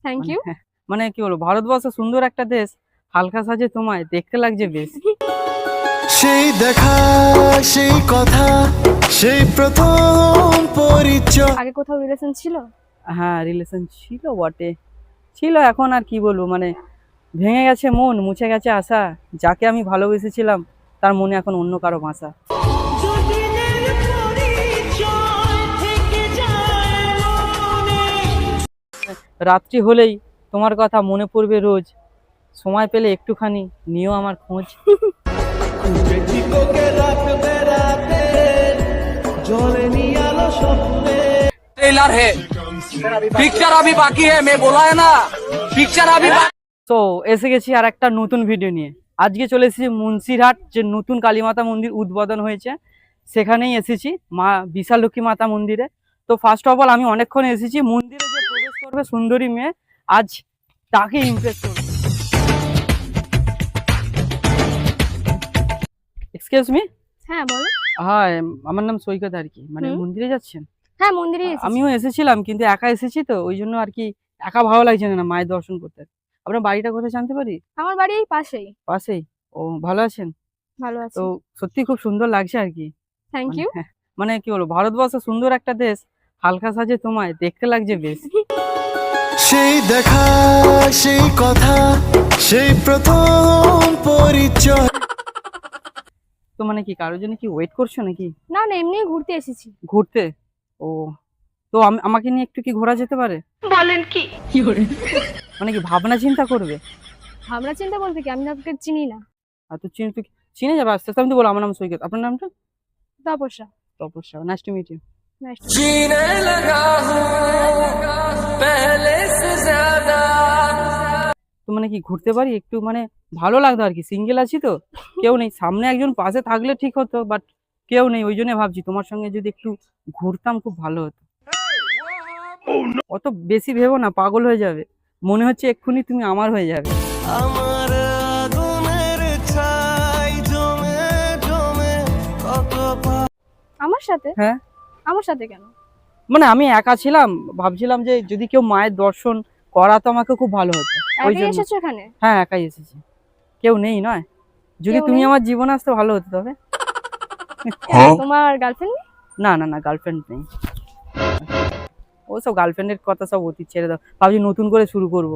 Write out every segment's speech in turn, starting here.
Thank মানে you. মানে কি বলবো, ভারতবর্ষ সুন্দর একটা দেশ, হালকা সাজে তোমায় দেখতে লাগছে বেশ। সেই দেখা, সেই কথা, সেই প্রথম পরিচয়। আগে কোথাও রিলেশন ছিল? হ্যাঁ, রিলেশন ছিল বটে, ছিল। এখন আর কি বলবো, মানে ভেঙে গেছে মন, মুছে গেছে আশা। যাকে আমি ভালোবেসেছিলাম তার মনে এখন অন্য কারো ভাষা। রাত্রি হলেই তোমার কথা মনে পড়বে রোজ, সময় পেলে একটুখানি নিও আমার খোঁজ। ट्रेलर है, पिक्चर अभी बाकी है, मैं बोला है ना, पिक्चर अभी তো এসে গেছি আর একটা নতুন ভিডিও নিয়ে। আজকে চলে এসেছি মুন্সিরহাট, যে নতুন কালীমাতা মন্দির উদ্বোধন হয়েছে সেখানেই এসেছি, মা বিশালক্ষী মাতা মন্দিরে। তো ফার্স্ট অফ অল আমি অনেকক্ষণ এসেছি, মন্দিরে যে প্রবেশ করবে সুন্দরী মেয়ে, আজ তাকে ইমপ্রেস করবে। Excuse me. হ্যাঁ বলো। হ্যাঁ, আমার নাম সৈকত আর কি। মানে হুম। মন্দিরে যাচ্ছেন? হ্যাঁ মন্দিরে এসেছি। আমিও এসেছিলাম, কিন্তু একা এসেছি তো ওই জন্য আর কি, একা ভালো লাগছে না মায়ের দর্শন করতে। আপনার বাড়িটা কোথায় জানতে পারি? আমার বাড়ি এই পাশেই। পাশেই? ও, ভালো আছেন? ভালো তো আছি। সত্যি খুব সুন্দর লাগছে আর কি। থ্যাংক মানে ইউ। মানে কি বলবো, ভারতবর্ষ সুন্দর একটা দেশ, হালকা সাজে তোমায় দেখতে লাগছে বেশ। সেই দেখা, সেই কথা, সেই প্রথম পরিচয়। তো মানে কি কারোর জন্য কি ওয়েট করছো নাকি? না না, এমনি ঘুরতে এসেছি। ঘুরতে? ও, তো আমাকে নিয়ে একটু কি ঘোরা যেতে পারে? বলেন কি? মানে কি ভাবনা চিন্তা করবে? ভাবনা চিন্তা বলতে কি, আমি আপনাকে চিনি না। আর তো চিনে যাবে আস্তে আস্তে। আমি তো বলো আমার নাম সৈকত, আপনার নামটা? Tapasya. Tapasya. Nice to meet you. Nice to meet you. जीने लगा हूँ पहले से ज्यादा। তো মানে কি ঘুরতে পারি একটু, মানে ভালো লাগতো আর কি। সিঙ্গেল আছি তো, কেউ নেই সামনে, একজন পাশে থাকলে ঠিক হতো, বাট কেউ নেই। ওই জন্য ভাবছি তোমার সঙ্গে যদি একটু ঘুরতাম খুব ভালো হতো। অত বেশি ভেবো না, পাগল হয়ে যাবে। মনে হচ্ছে এক্ষুনি তুমি আমার হয়ে যাবে। আমার আগুনের ছাই জমে জমে কত আমার সাথে? হ্যাঁ, আমার সাথে কেন? মানে আমি একা ছিলাম, ভাবছিলাম যে যদি কেউ মায়ের দর্শন করাতো আমাকে খুব ভালো হতো। ওই একাই জন্য। এসেছো এখানে? হ্যাঁ, একাই এসেছি, কেউ নেই নয়। যদি কেউ তুমি নেই? আমার জীবনে আসতে ভালো হতো তবে। তোমার গার্লফ্রেন্ড নেই? না না না, গার্লফ্রেন্ড নেই। ওসব গার্লফ্রেন্ডের কথা সব অতীত, ছেড়ে দাও। ভাবছি নতুন করে শুরু করব।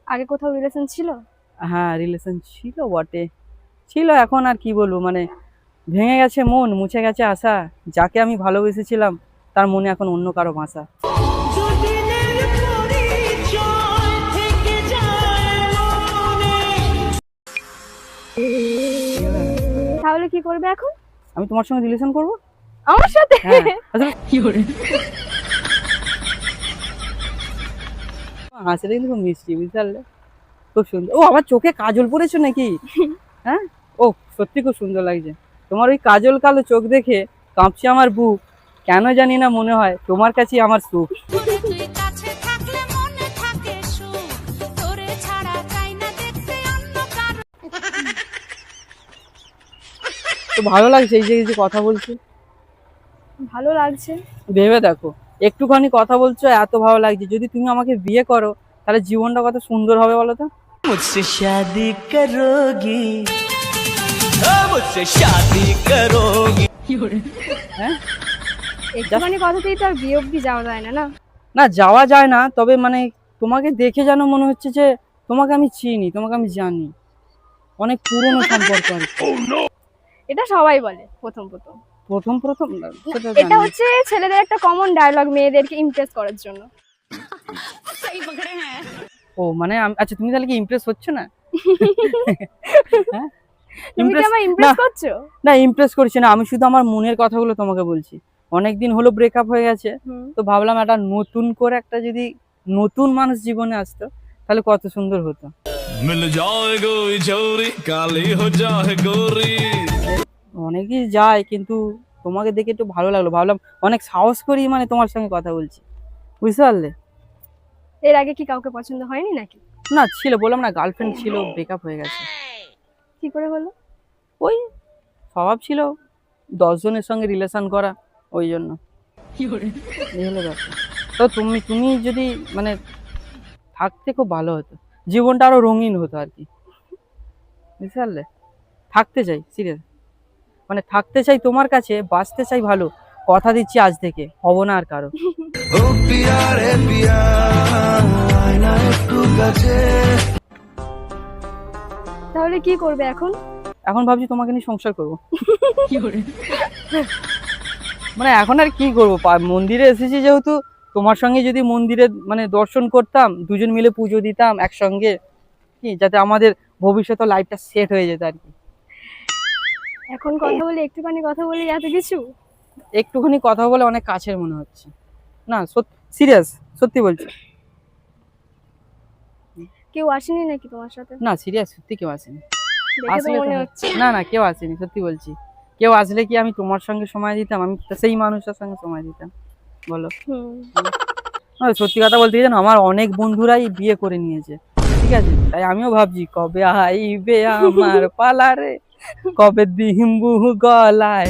আগে কোথাও রিলেশন ছিল? হ্যাঁ, রিলেশন ছিল বটে, ছিল। এখন আর কি বলবো, মানে ভেঙে গেছে মন, মুছে গেছে আশা। যাকে আমি ভালোবেসেছিলাম তার মনে এখন অন্য কারো ভাষা। তাহলে কি করবে এখন? আমি তোমার সঙ্গে রিলেশন করব। আমার সাথে? হ্যাঁ, আসলে হাসিটা কিন্তু খুব মিষ্টি, বুঝতে পারলে? খুব সুন্দর। ও, আবার চোখে কাজল পরেছো নাকি? হ্যাঁ। ও, সত্যি খুব সুন্দর লাগছে। তোমার ওই কাজল কালো চোখ দেখে কাঁপছে আমার বুক। কেন জানি না মনে হয় তোমার কাছেই আমার সুখ। তুই কাছে থাকলে মনে থাকে সুখ, তোরে ছাড়া চাই না দেখতে অন্য কারো। তো ভালো লাগছে এই যে কথা বলছি। ভালো লাগছে। ভেবে দেখো, একটুখানি কথা বলছো, এত ভালো লাগছে। যদি তুমি আমাকে বিয়ে করো তাহলে জীবনটা কত সুন্দর হবে বলো তো। मुझसे शादी करोगी, मुझसे शादी करोगी। হ্যাঁ, একটুখানি কথাতেই তো আর বিয়ে অব্দি যাওয়া যায় না, না? না যাওয়া যায় না, তবে মানে তোমাকে দেখে যেন মনে হচ্ছে যে তোমাকে আমি চিনি, তোমাকে আমি জানি। অনেক পুরনো সম্পর্ক আর কি। এটা সবাই বলে প্রথম প্রথম। প্রথম প্রথম না, সেটা এটা জানি। হচ্ছে ছেলেদের একটা কমন ডায়লগ, মেয়েদেরকে ইমপ্রেস করার জন্য। ও মানে আচ্ছা, তুমি তাহলে কি ইমপ্রেস হচ্ছ না? হ্যাঁ, তুমি কি Impress- আমায় ইমপ্রেস না। করছো? না, ইমপ্রেস করছি না, আমি শুধু আমার মনের কথাগুলো তোমাকে বলছি। অনেকদিন হলো ব্রেকআপ হয়ে গেছে, তো ভাবলাম একটা নতুন করে একটা যদি নতুন মানুষ জীবনে আসতো তাহলে কত সুন্দর হতো। मिल जाए कोई छोरी काली हो जाए गोरी। অনেকেই যায়, কিন্তু তোমাকে দেখে একটু ভালো লাগলো, ভাবলাম অনেক সাহস করি মানে তোমার সঙ্গে কথা বলছি, বুঝতে পারলে? এর আগে কি কাউকে পছন্দ হয়নি নাকি? না, ছিল, বললাম না গার্লফ্রেন্ড ছিল, ব্রেকআপ হয়ে গেছে। কি করে হলো? ওই স্বভাব ছিল 10 জনের সঙ্গে রিলেশন করা, ওই জন্য। এই হলো ব্যাপার। তো তুমি যদি মানে থাকতে খুব ভালো হতো, জীবনটা আরো রঙিন হতো আর কি, বুঝতে পারলে? থাকতে চাই সিরিয়াস, মানে থাকতে চাই তোমার কাছে, বাঁচতে চাই ভালো, কথা দিচ্ছি আজ থেকে হব না আর কারো। তাহলে কি করবে এখন? এখন ভাবছি তোমাকে নিয়ে সংসার করবো। মানে এখন আর কি করবো, মন্দিরে এসেছি যেহেতু, তোমার সঙ্গে যদি মন্দিরে মানে দর্শন করতাম, দুজন মিলে পুজো দিতাম একসঙ্গে, কি যাতে আমাদের ভবিষ্যতে লাইফটা সেট হয়ে যেত আর কি। এখন কথা বলে, একটুখানি কথা বলে এত কিছু? একটুখানি কথা বলে অনেক কাছের মনে হচ্ছে, না সিরিয়াস, সত্যি বলছি। কেউ আসেনি নাকি তোমার সাথে? না সিরিয়াস, সত্যি কেউ আসেনি। দেখে তো আসলে মনে তো- হচ্ছে। না না, কেউ আসেনি, সত্যি বলছি। কেউ আসলে কি আমি তোমার সঙ্গে সময় দিতাম? আমি তো সেই মানুষটার সঙ্গে সময় দিতাম, বলো? সত্যি কথা বলতে কি জানো, আমার অনেক বন্ধুরাই বিয়ে করে নিয়েছে, ঠিক আছে? তাই আমিও ভাবছি কবে আইবে আমার পালা রে, কবে দিম্বু গলায়।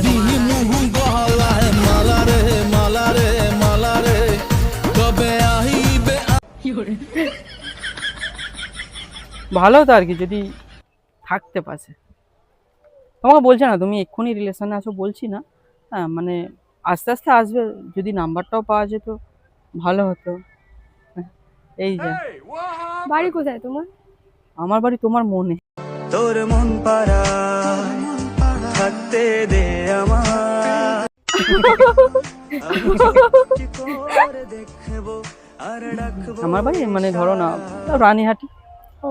গলায় মালা রে মালা রে মালা রে, কবে আহিবে। ভালো হতো আর কি যদি থাকতে পাশে। তোমাকে বলছে না তুমি এক্ষুনি রিলেশনে আসো বলছি না, হ্যাঁ মানে আস্তে আস্তে আসবে, যদি নাম্বারটাও পাওয়া যেত ভালো হতো। এই যে বাড়ি কোথায় তোমার? আমার বাড়ি তোমার মনে। তোর মন পাড়া থাকতে দে আমার, করে দেখবো আর ডাকবো। আমার বাড়ি মানে ধরো না রানীহাটি। ও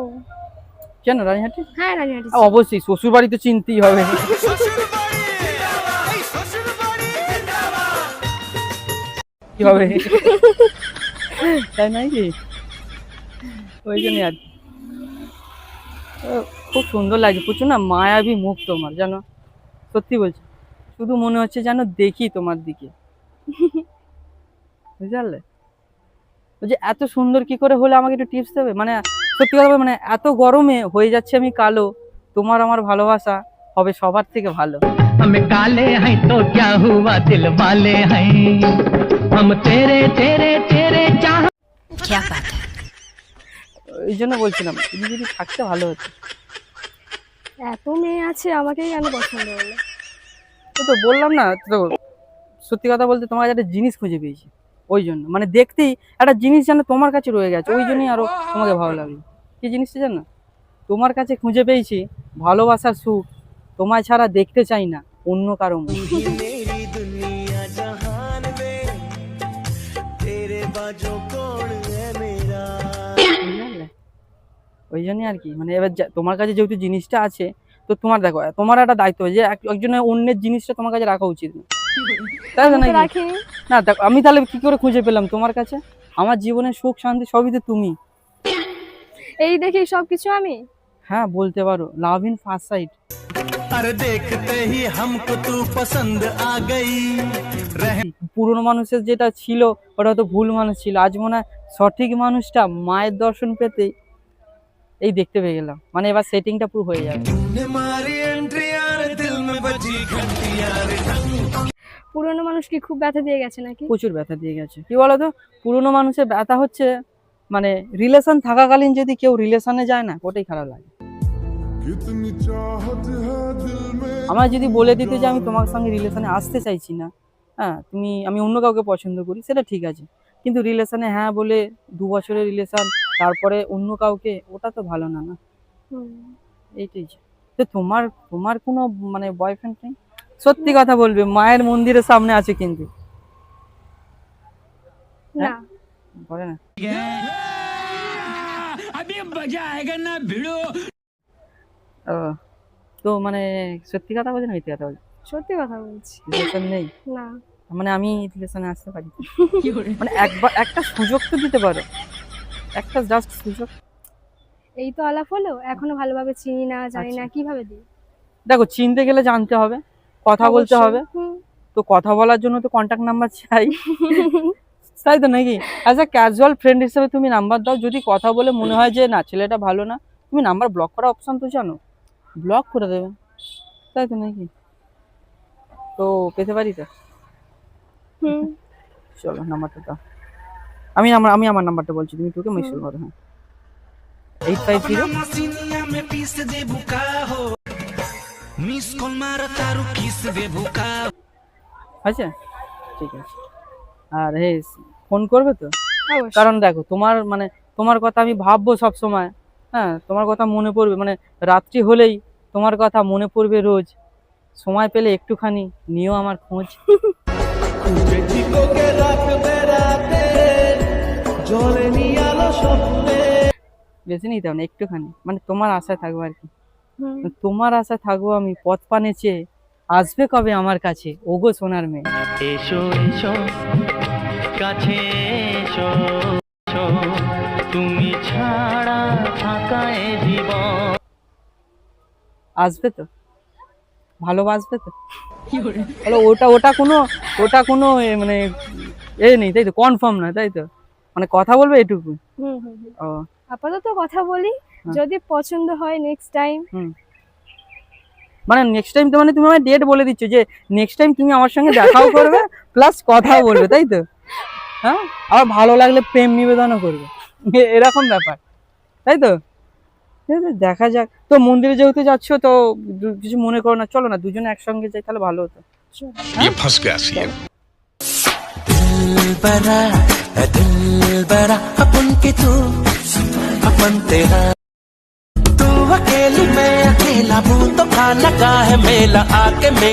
কেন রানীহাটি? হ্যাঁ, রানীহাটি। অবশ্যই, শ্বশুর বাড়ি তো চিনতেই হবে। কি হবে তাই নয় কি? ওই জন্য আর কি। খুব সুন্দর লাগছে, প্রচুর না মায়াবী মুখ তোমার, জানো সত্যি বলছি, শুধু মনে হচ্ছে যেন দেখি তোমার দিকে, বুঝতে পারলে? বলছি এত সুন্দর কি করে হলে আমাকে একটু টিপস দেবে, মানে সত্যি কথা বলতে, মানে এত গরমে হয়ে যাচ্ছে আমি কালো, তোমার আমার ভালোবাসা হবে সবার থেকে ভালো। हम काले हैं तो क्या हुआ दिल वाले हैं हम तेरे तेरे तेरे चाह। ওই জন্য বলছিলাম তুমি যদি থাকতে ভালো হতো। এত মেয়ে আছে, আমাকেই কেন পছন্দ হলো? তো তো বললাম না তো, সত্যি কথা বলতে তোমার একটা জিনিস খুঁজে পেয়েছি, ওই জন্য মানে দেখতেই একটা জিনিস যেন তোমার কাছে রয়ে গেছে, ওই জন্যই আরো তোমাকে ভালো লাগলো। কি জিনিসটা জানো? তোমার কাছে খুঁজে পেয়েছি ভালোবাসার সুখ, তোমায় ছাড়া দেখতে চাই না অন্য কারো মুখ। मेरी दुनिया जहान में तेरे बाजो कौन है मेरा। বুঝলে? ওই জন্যই আর কি, মানে এবার তোমার কাছে যেহেতু জিনিসটা আছে, তো তোমার দেখো তোমার একটা দায়িত্ব যে একজনের অন্যের জিনিসটা তোমার কাছে রাখা উচিত না, তাই তো আমি তো নাকি? রাখিনি। না দেখো আমি তাহলে কি করে খুঁজে পেলাম তোমার কাছে? আমার জীবনের সুখ শান্তি সবই তো তুমি। এই দেখি সবকিছু আমি। হ্যাঁ বলতে পারো, লাভ ইন ফার্স্ট সাইট। अरे देखते ही हमको तू पसंद आ गई। পুরনো মানুষের যেটা ছিল ওটা তো ভুল মানুষ ছিল, আজ মনে হয় সঠিক মানুষটা মায়ের দর্শন পেতে এই দেখতে পেয়ে গেলাম, মানে এবার সেটিংটা পুরো হয়ে যাবে। तूने मारी एंट्री यार दिल में बजी घंटी यार। পুরনো মানুষ কি খুব ব্যথা দিয়ে গেছে নাকি? প্রচুর ব্যথা দিয়ে গেছে, কি বলতো, পুরনো মানুষের ব্যথা হচ্ছে মানে রিলেশন থাকাকালীন যদি কেউ রিলেশনে যায় না, ওটাই খারাপ লাগে। আমার যদি বলে দিতে যে আমি তোমার সঙ্গে রিলেশনে আসতে চাইছি না, হ্যাঁ আমি অন্য কাউকে পছন্দ করি, সেটা ঠিক আছে, কিন্তু রিলেশনে হ্যাঁ বলে 2 বছরের রিলেশন তারপরে অন্য কাউকে, ওটা তো ভালো না, না? হুম। এইটাই যে। তো তোমার তোমার কোনো মানে বয়ফ্রেন্ড নেই? সত্যি কথা বলবে, মায়ের মন্দিরের সামনে আছে কিন্তু না, বলে না। अभी मजा आएगा ना भिड़ो। ও, তো মানে সত্যি কথা বলছি না মিথ্যে কথা বলছি? সত্যি কথা বলছি। রিলেশন নেই, না, মানে আমি রিলেশনে আসতে পারি না। মানে একবার একটা সুযোগ তো দিতে পারো, একটা জাস্ট সুযোগ। এই তো আলাপ হলো, এখনো ভালোভাবে চিনি না, জানি না, আচ্ছা। কিভাবে দিই? দেখো চিনতে গেলে জানতে হবে, কথা বলতে অবশ্যই। হবে, হুম। তো কথা বলার জন্য তো কন্টাক্ট নাম্বার চাই, তাই তো নাকি? অ্যাজ আ ক্যাজুয়াল ফ্রেন্ড হিসেবে তুমি নাম্বার দাও, যদি কথা বলে মনে হয় যে না ছেলেটা ভালো না, তুমি নাম্বার ব্লক করা অপশন তো জানো, ব্লক করে দেবে, তাই তো নাকি? তো পেতে পারি তো? হুম। চলো নাম্বারটা দাও, আমি আমার নাম্বারটা বলছি, তুমি তোকে মেসেজ করো। হ্যাঁ আচ্ছা ঠিক আছে। আর হে ফোন করবে তো? অবশ্যই। কারণ দেখো তোমার কথা আমি ভাববো সব সময়। হ্যাঁ, তোমার কথা মনে পড়বে, মানে রাত্রি হলেই তোমার কথা মনে পড়বে রোজ। সময় পেলে একটুখানি নিও আমার খোঁজ। বেশি নিতে হবে না, একটুখানি, মানে তোমার আশায় থাকবো আর কি। হুম। তোমার আশায় থাকবো আমি পথ পানে চেয়ে, আসবে কবে আমার কাছে ওগো সোনার মেয়ে। এসো এসো কাছে এসো এসো, তুমি ছাড়া থাকা এ জীবন। আসবে তো? ভালোবাসবে তো? বলো ওটা কোনো মানে নেই তাই তো, কনফার্ম না তাই তো, মানে কথা বলবে এটুকু? হুম হুম হুম। ও আপাতত কথা বলি, হ্যাঁ। যদি পছন্দ হয় নেক্সট টাইম। মানে নেক্সট টাইম তো, মানে তুমি আমার ডেট বলে দিচ্ছ যে নেক্সট টাইম তুমি আমার সঙ্গে দেখাও করবে প্লাস কথাও বলবে তাই তো? হ্যাঁ, আবার ভালো লাগলে প্রেম নিবেদনও করবে, এরকম ব্যাপার তাই তো? ঠিক আছে, দেখা যাক। তো মন্দিরে যেহেতু যাচ্ছ তো কিছু মনে করো না, চলো না দুজনে একসঙ্গে যাই, তাহলে ভালো হতো। ये फंस गया सी दिलबरा अपन के तू अपन तेरा, तू अकेली मैं अकेला, मुंह तो खाना का है मेला आके